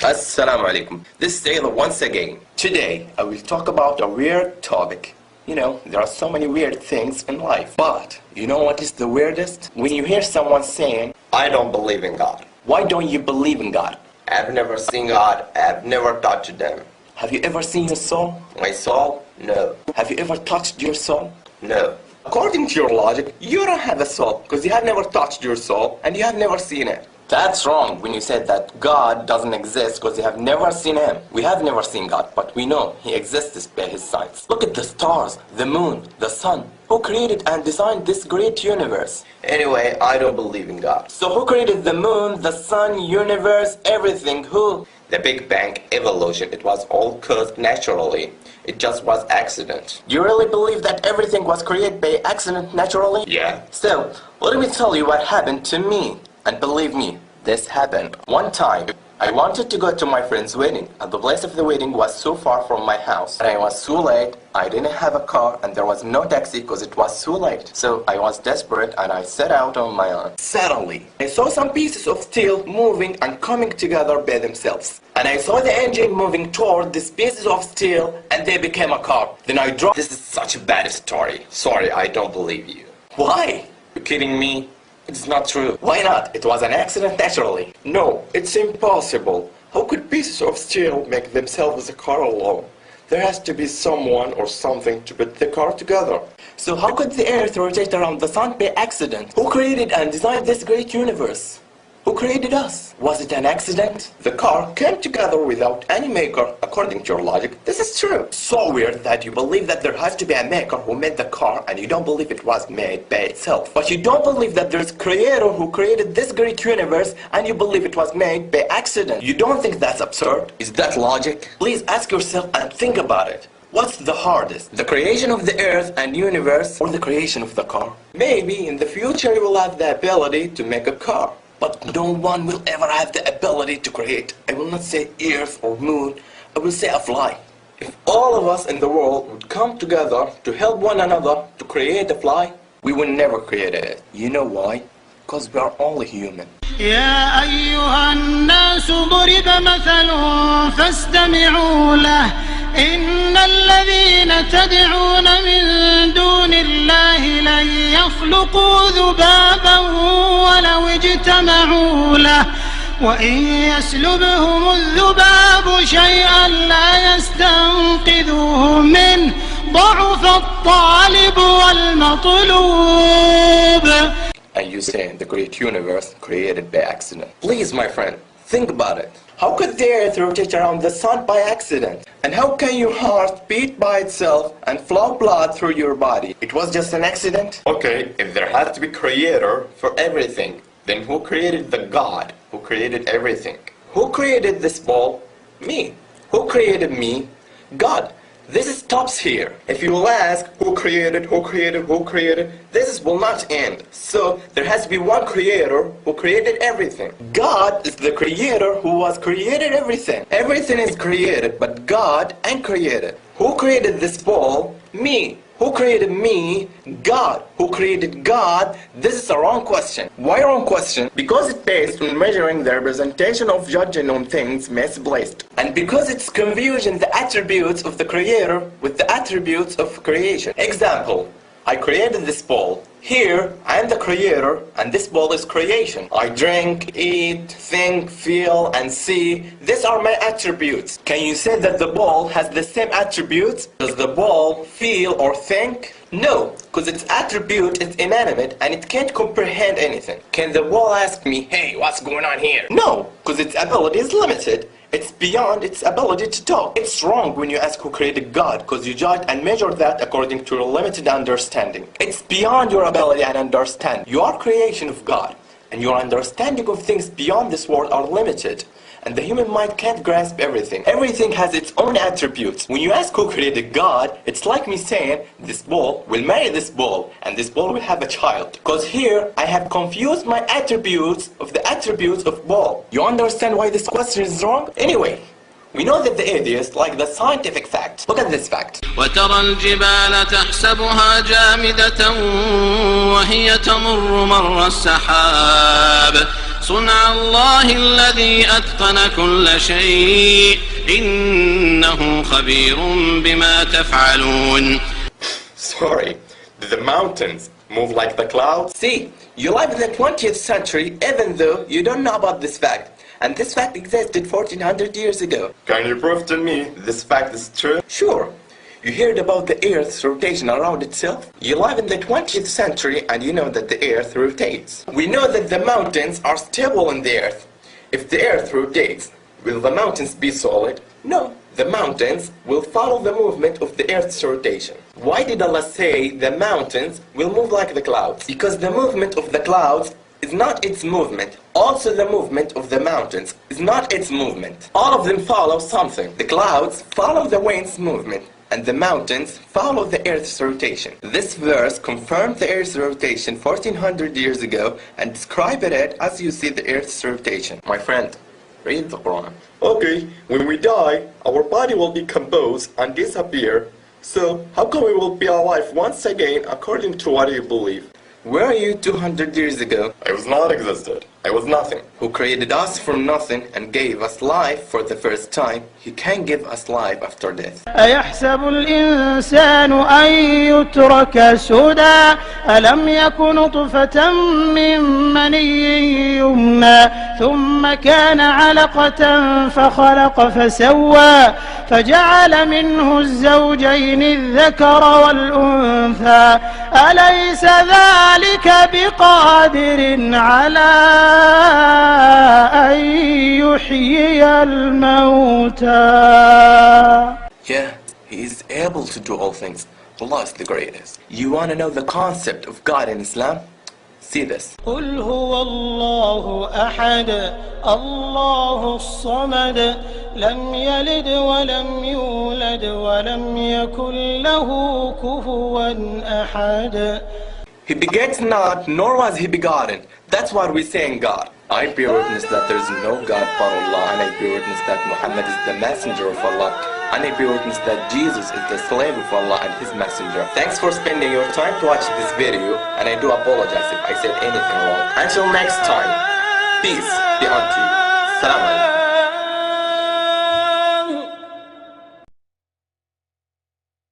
Assalamu alaikum. This is Taylor once again. Today, I will talk about a weird topic. You know, there are so many weird things in life. But, you know what is the weirdest? When you hear someone saying, I don't believe in God. Why don't you believe in God? I've never seen God. I've never touched them. Have you ever seen your soul? My soul? No. Have you ever touched your soul? No. According to your logic, you don't have a soul because you have never touched your soul and you have never seen it. That's wrong when you said that God doesn't exist because you have never seen him. We have never seen God, but we know he exists by his science. Look at the stars, the moon, the sun. Who created and designed this great universe? Anyway, I don't believe in God. So who created the moon, the sun, universe, everything? Who? The Big Bang, evolution. It was all caused naturally. It just was accident. Do you really believe that everything was created by accident naturally? Yeah. So, let me tell you what happened to me. And believe me, this happened. One time, I wanted to go to my friend's wedding, and the place of the wedding was so far from my house. And I was so late, I didn't have a car, and there was no taxi because it was so late. So I was desperate, and I set out on my own. Suddenly, I saw some pieces of steel moving and coming together by themselves. And I saw the engine moving toward these pieces of steel, and they became a car. Then I drove. This is such a bad story. Sorry, I don't believe you. Why? You're kidding me? It's not true. Why not? It was an accident naturally. No, it's impossible. How could pieces of steel make themselves a car alone? There has to be someone or something to put the car together. So how could the earth rotate around the sun by accident? Who created and designed this great universe? Who created us? Was it an accident? The car came together without any maker, according to your logic. This is true. So weird that you believe that there has to be a maker who made the car and you don't believe it was made by itself. But you don't believe that there's a creator who created this great universe and you believe it was made by accident. You don't think that's absurd? Is that logic? Please ask yourself and think about it. What's the hardest? The creation of the earth and universe or the creation of the car? Maybe in the future you will have the ability to make a car. But no one will ever have the ability to create. I will not say earth or moon, I will say a fly. If all of us in the world would come together to help one another to create a fly, we would never create it. You know why? Because we are only human. يا أيها الناس ضرب مثل فاستمعوا له إن الذين تدعون من دون الله لن يخلقوا ذبابا ولو اجتمعوا له وإن يسلبهم الذباب شيئا لا يستنقذوه منه ضعف الطالب والمطلوب. And you say the great universe created by accident. Please, my friend, think about it. How could the earth rotate around the sun by accident? And how can your heart beat by itself and flow blood through your body? It was just an accident? Okay, if there has to be creator for everything, then who created the God who created everything? Who created this ball? Me. Who created me? God. This stops here. If you will ask who created, this will not end. So there has to be one creator who created everything. God is the creator who was created everything. Everything is created, but God ain't created. Who created this ball? Me. Who created me? God. Who created God? This is a wrong question. Why wrong question? Because it's based on measuring the representation of judging on things misplaced. And because it's confusing the attributes of the creator with the attributes of creation. Example, I created this ball. Here, I am the creator, and this ball is creation. I drink, eat, think, feel, and see. These are my attributes. Can you say that the ball has the same attributes? Does the ball feel or think? No, because its attribute is inanimate and it can't comprehend anything. Can the ball ask me, hey, what's going on here? No, because its ability is limited. It's beyond its ability to talk. It's wrong when you ask who created God, because you judge and measure that according to your limited understanding. It's beyond your ability and understanding. You are creation of God, and your understanding of things beyond this world are limited. And the human mind can't grasp everything. Everything has its own attributes. When you ask who created God, it's like me saying, this ball will marry this ball, and this ball will have a child. Because here, I have confused my attributes of the attributes of ball. You understand why this question is wrong? Anyway, we know that the atheists like the scientific fact. Look at this fact. وترى الجبال تحسبها جامدة وهي تمر مر السحاب صنع الله الذي أتقن كل شيء إنه خبير بما تفعلون. Sorry, did the mountains move like the clouds? See, you live in the 20th century even though you don't know about this fact. And this fact existed 1400 years ago. Can you prove to me this fact is true? Sure. You heard about the Earth's rotation around itself? You live in the 20th century and you know that the Earth rotates. We know that the mountains are stable in the Earth. If the Earth rotates, will the mountains be solid? No. The mountains will follow the movement of the Earth's rotation. Why did Allah say the mountains will move like the clouds? Because the movement of the clouds is not its movement. Also the movement of the mountains is not its movement. All of them follow something. The clouds follow the wind's movement, and the mountains follow the Earth's rotation. This verse confirmed the Earth's rotation 1400 years ago and described it as you see the Earth's rotation. My friend, read the Quran. Okay, when we die, our body will decompose and disappear. So, how come we will be alive once again according to what you believe? Where are you 200 years ago? I was not existed. I was nothing. Who created us from nothing and gave us life for the first time, He can give us life after death. أيحسب الإنسان أن يترك سدى ألم يك نطفة من مني يمنى ثم كان علقة فخلق فسوى فجعل منه الزوجين الذكر والأنثى أليس ذلك بقادر على أن يحيي الموتى. Yeah, He is able to do all things. Allah is the greatest. You want to know the concept of God in Islam? See this. قل هو الله أحد الله الصمد لم يلد ولم يولد ولم يكن له كفوا أحد. He begets not, nor was He begotten. That's what we say in God. I bear witness that there is no God but Allah, and I bear witness that Muhammad is the messenger of Allah, and I bear witness that Jesus is the slave of Allah and His messenger. Thanks for spending your time to watch this video, and I do apologize if I said anything wrong. Until next time, peace be unto you. Salam alaikum.